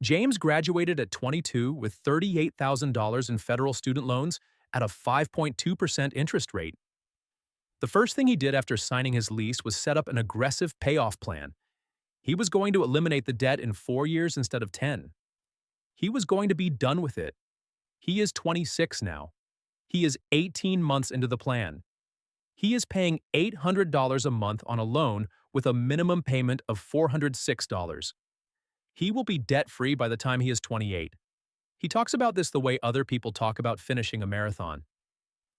James graduated at 22 with $38,000 in federal student loans at a 5.2% interest rate. The first thing he did after signing his lease was set up an aggressive payoff plan. He was going to eliminate the debt in 4 years instead of 10. He was going to be done with it. He is 26 now. He is 18 months into the plan. He is paying $800 a month on a loan with a minimum payment of $406. He will be debt-free by the time he is 28. He talks about this the way other people talk about finishing a marathon.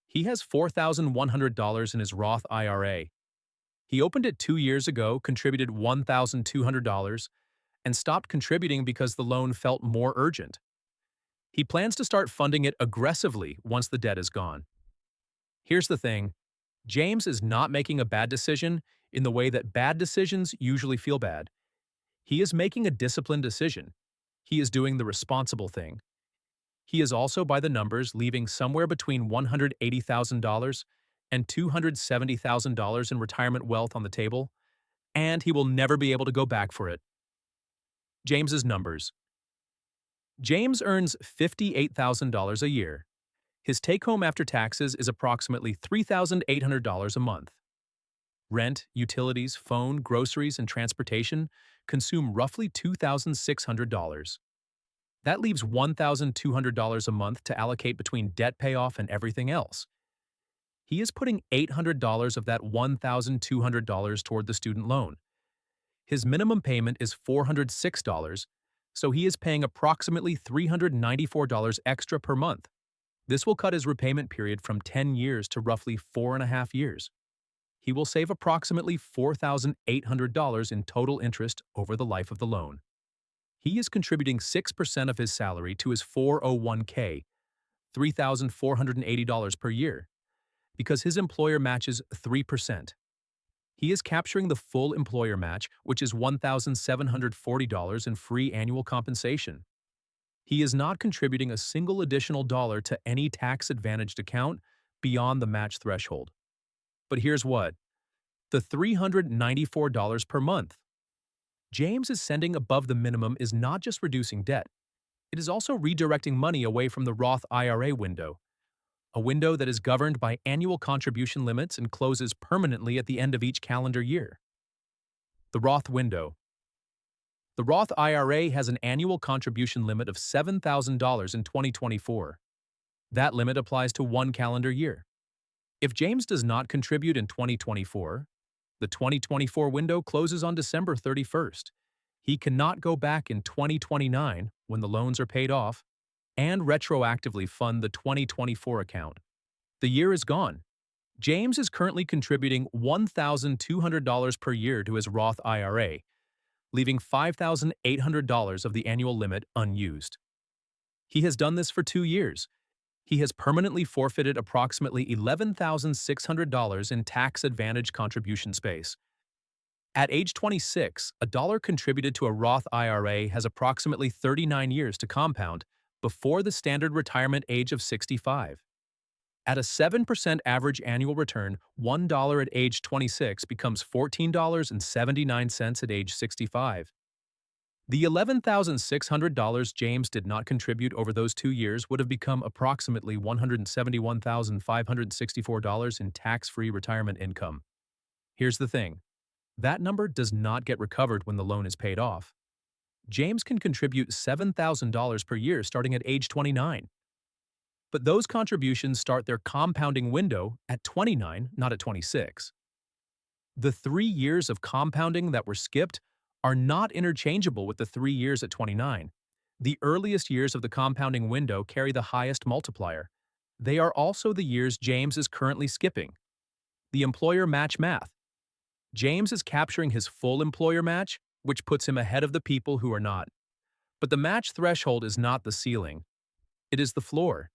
He has $4,100 in his Roth IRA. He opened it 2 years ago, contributed $1,200, and stopped contributing because the loan felt more urgent. He plans to start funding it aggressively once the debt is gone. Here's the thing. James is not making a bad decision in the way that bad decisions usually feel bad. He is making a disciplined decision. He is doing the responsible thing. He is also, by the numbers, leaving somewhere between $180,000 and $270,000 in retirement wealth on the table, and he will never be able to go back for it. James's numbers. James earns $58,000 a year. His take-home after taxes is approximately $3,800 a month. Rent, utilities, phone, groceries, and transportation consume roughly $2,600. That leaves $1,200 a month to allocate between debt payoff and everything else. He is putting $800 of that $1,200 toward the student loan. His minimum payment is $406, so he is paying approximately $394 extra per month. This will cut his repayment period from 10 years to roughly 4.5 years. He will save approximately $4,800 in total interest over the life of the loan. He is contributing 6% of his salary to his 401k, $3,480 per year, because his employer matches 3%. He is capturing the full employer match, which is $1,740 in free annual compensation. He is not contributing a single additional dollar to any tax-advantaged account beyond the match threshold. But here's what: the $394 per month James is sending above the minimum is not just reducing debt, it is also redirecting money away from the Roth IRA window, a window that is governed by annual contribution limits and closes permanently at the end of each calendar year. The Roth window. The Roth IRA has an annual contribution limit of $7,000 in 2024. That limit applies to 1 calendar year. If James does not contribute in 2024, the 2024 window closes on December 31st. He cannot go back in 2029 when the loans are paid off and retroactively fund the 2024 account. The year is gone. James is currently contributing $1,200 per year to his Roth IRA, leaving $5,800 of the annual limit unused. He has done this for 2 years. He has permanently forfeited approximately $11,600 in tax-advantaged contribution space. At age 26, a dollar contributed to a Roth IRA has approximately 39 years to compound before the standard retirement age of 65. At a 7% average annual return, $1 at age 26 becomes $14.79 at age 65. The $11,600 James did not contribute over those 2 years would have become approximately $171,564 in tax-free retirement income. Here's the thing. That number does not get recovered when the loan is paid off. James can contribute $7,000 per year starting at age 29. But those contributions start their compounding window at 29, not at 26. The 3 years of compounding that were skipped are not interchangeable with the 3 years at 29. The earliest years of the compounding window carry the highest multiplier. They are also the years James is currently skipping. The employer match math. James is capturing his full employer match, which puts him ahead of the people who are not. But the match threshold is not the ceiling. It is the floor.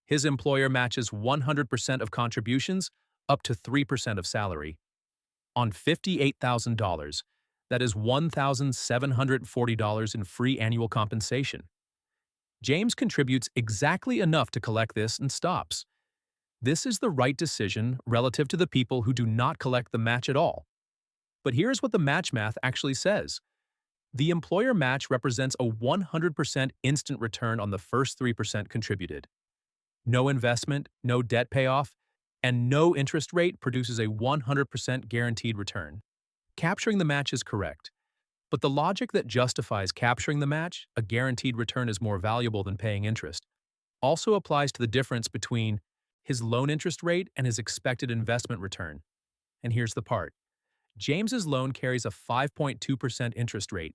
His employer matches 100% of contributions up to 3% of salary. On $58,000, that is $1,740 in free annual compensation. James contributes exactly enough to collect this and stops. This is the right decision relative to the people who do not collect the match at all. But here's what the match math actually says. The employer match represents a 100% instant return on the first 3% contributed. No investment, no debt payoff, and no interest rate produces a 100% guaranteed return. Capturing the match is correct, but the logic that justifies capturing the match, a guaranteed return is more valuable than paying interest, also applies to the difference between his loan interest rate and his expected investment return. And here's the part. James's loan carries a 5.2% interest rate.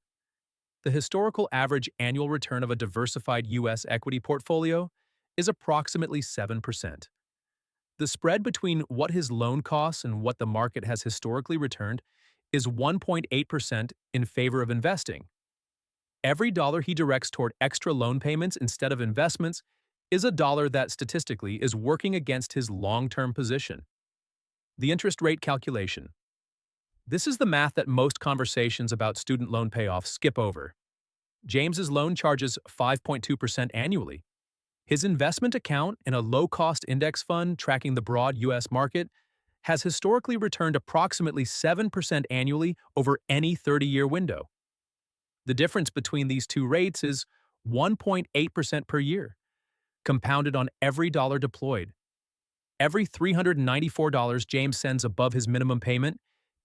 The historical average annual return of a diversified U.S. equity portfolio is approximately 7%. The spread between what his loan costs and what the market has historically returned is 1.8% in favor of investing. Every dollar he directs toward extra loan payments instead of investments is a dollar that statistically is working against his long-term position. The interest rate calculation. This is the math that most conversations about student loan payoffs skip over. James's loan charges 5.2% annually. His investment account in a low-cost index fund tracking the broad U.S. market has historically returned approximately 7% annually over any 30-year window. The difference between these two rates is 1.8% per year, compounded on every dollar deployed. Every $394 James sends above his minimum payment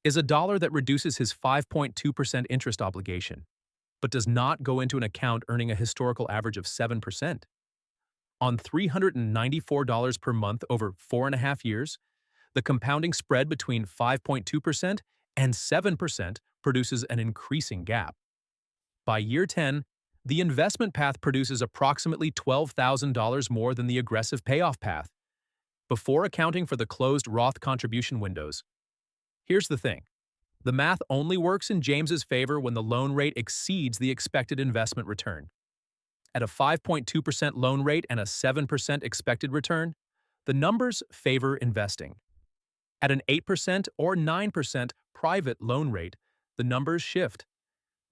is a dollar that reduces his 5.2% interest obligation, but does not go into an account earning a historical average of 7%. On $394 per month over 4.5 years, the compounding spread between 5.2% and 7% produces an increasing gap. By year 10, the investment path produces approximately $12,000 more than the aggressive payoff path, before accounting for the closed Roth contribution windows. Here's the thing. The math only works in James's favor when the loan rate exceeds the expected investment return. At a 5.2% loan rate and a 7% expected return, the numbers favor investing. At an 8% or 9% private loan rate, the numbers shift.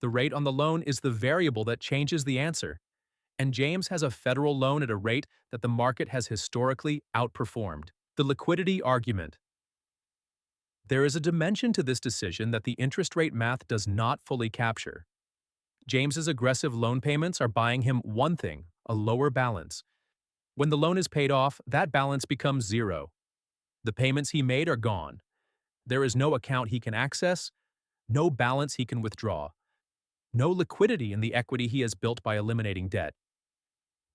The rate on the loan is the variable that changes the answer, and James has a federal loan at a rate that the market has historically outperformed. The liquidity argument. There is a dimension to this decision that the interest rate math does not fully capture. James's aggressive loan payments are buying him one thing, a lower balance. When the loan is paid off, that balance becomes zero. The payments he made are gone. There is no account he can access, no balance he can withdraw, no liquidity in the equity he has built by eliminating debt.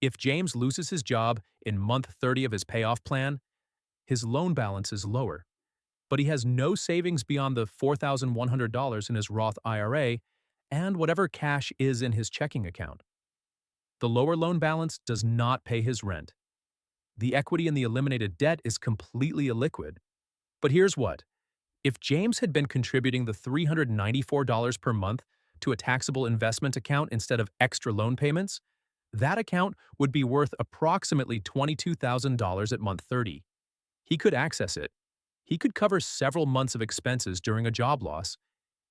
If James loses his job in month 30 of his payoff plan, his loan balance is lower, but he has no savings beyond the $4,100 in his Roth IRA and whatever cash is in his checking account. The lower loan balance does not pay his rent. The equity in the eliminated debt is completely illiquid. But here's what. If James had been contributing the $394 per month to a taxable investment account instead of extra loan payments, that account would be worth approximately $22,000 at month 30. He could access it. He could cover several months of expenses during a job loss.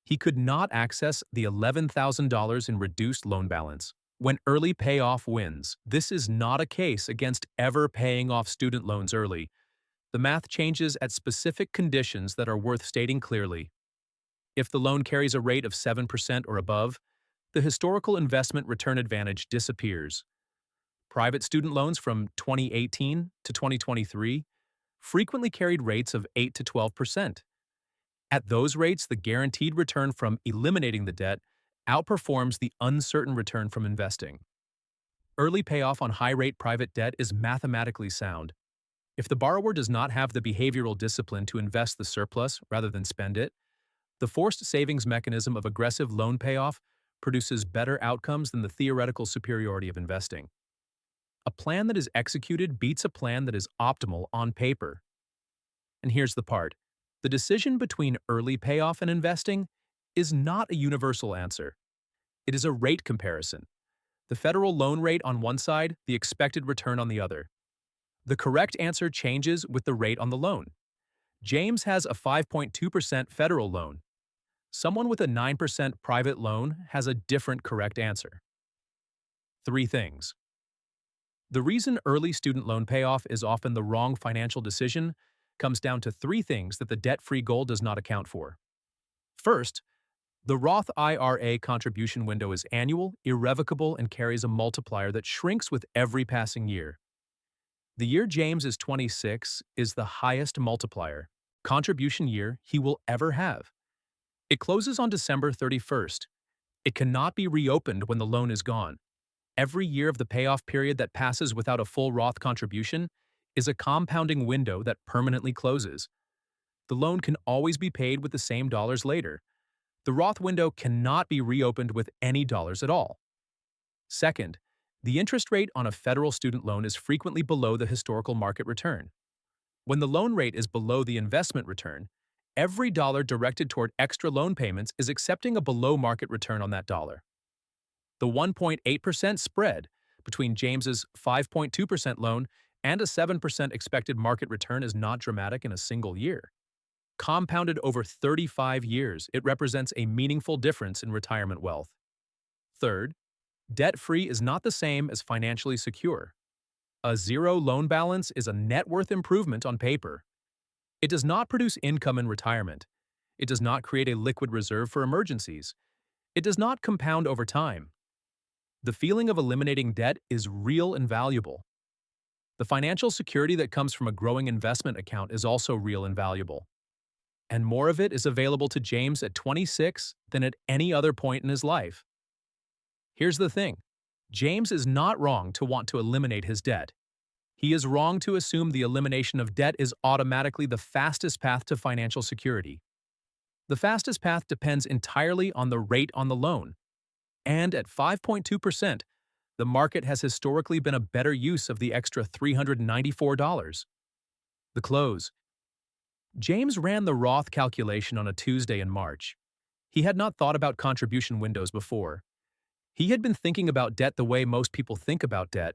He could not access the $11,000 in reduced loan balance. When early payoff wins, this is not a case against ever paying off student loans early. The math changes at specific conditions that are worth stating clearly. If the loan carries a rate of 7% or above, the historical investment return advantage disappears. Private student loans from 2018 to 2023 frequently carried rates of 8 to 12%. At those rates, the guaranteed return from eliminating the debt outperforms the uncertain return from investing. Early payoff on high-rate private debt is mathematically sound. If the borrower does not have the behavioral discipline to invest the surplus rather than spend it, the forced savings mechanism of aggressive loan payoff produces better outcomes than the theoretical superiority of investing. A plan that is executed beats a plan that is optimal on paper. And here's the part. The decision between early payoff and investing is not a universal answer. It is a rate comparison. The federal loan rate on one side, the expected return on the other. The correct answer changes with the rate on the loan. James has a 5.2% federal loan. Someone with a 9% private loan has a different correct answer. 3 things. The reason early student loan payoff is often the wrong financial decision comes down to 3 things that the debt-free goal does not account for. First, The Roth IRA contribution window is annual, irrevocable, and carries a multiplier that shrinks with every passing year. The year James is 26 is the highest multiplier, contribution year he will ever have. It closes on December 31st. It cannot be reopened when the loan is gone. Every year of the payoff period that passes without a full Roth contribution is a compounding window that permanently closes. The loan can always be paid with the same dollars later. The Roth window cannot be reopened with any dollars at all. Second, the interest rate on a federal student loan is frequently below the historical market return. When the loan rate is below the investment return, every dollar directed toward extra loan payments is accepting a below-market return on that dollar. The 1.8% spread between James's 5.2% loan and a 7% expected market return is not dramatic in a single year. Compounded over 35 years, it represents a meaningful difference in retirement wealth. Third, debt-free is not the same as financially secure. A zero loan balance is a net worth improvement on paper. It does not produce income in retirement. It does not create a liquid reserve for emergencies. It does not compound over time. The feeling of eliminating debt is real and valuable. The financial security that comes from a growing investment account is also real and valuable. And more of it is available to James at 26 than at any other point in his life. Here's the thing. James is not wrong to want to eliminate his debt. He is wrong to assume the elimination of debt is automatically the fastest path to financial security. The fastest path depends entirely on the rate on the loan. And at 5.2%, the market has historically been a better use of the extra $394. The close. James ran the Roth calculation on a Tuesday in March. He had not thought about contribution windows before. He had been thinking about debt the way most people think about debt,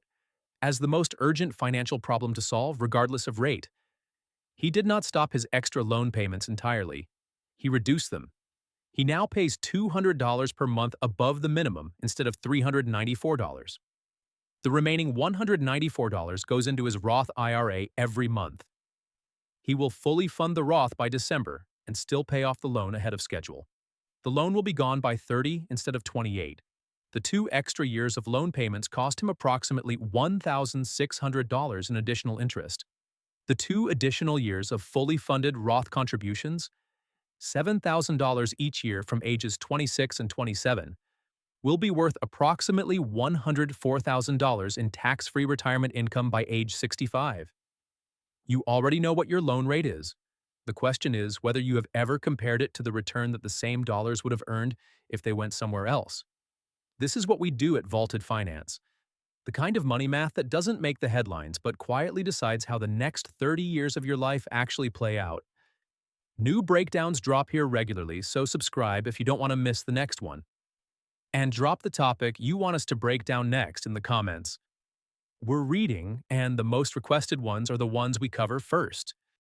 as the most urgent financial problem to solve regardless of rate. He did not stop his extra loan payments entirely. He reduced them. He now pays $200 per month above the minimum instead of $394. The remaining $194 goes into his Roth IRA every month. He will fully fund the Roth by December and still pay off the loan ahead of schedule. The loan will be gone by 30 instead of 28. The 2 extra years of loan payments cost him approximately $1,600 in additional interest. The 2 additional years of fully funded Roth contributions, $7,000 each year from ages 26 and 27, will be worth approximately $104,000 in tax-free retirement income by age 65. You already know what your loan rate is. The question is whether you have ever compared it to the return that the same dollars would have earned if they went somewhere else. This is what we do at Vaulted Finance. The kind of money math that doesn't make the headlines but quietly decides how the next 30 years of your life actually play out. New breakdowns drop here regularly, so subscribe if you don't want to miss the next one. And drop the topic you want us to break down next in the comments. We're reading, and the most requested ones are the ones we cover first.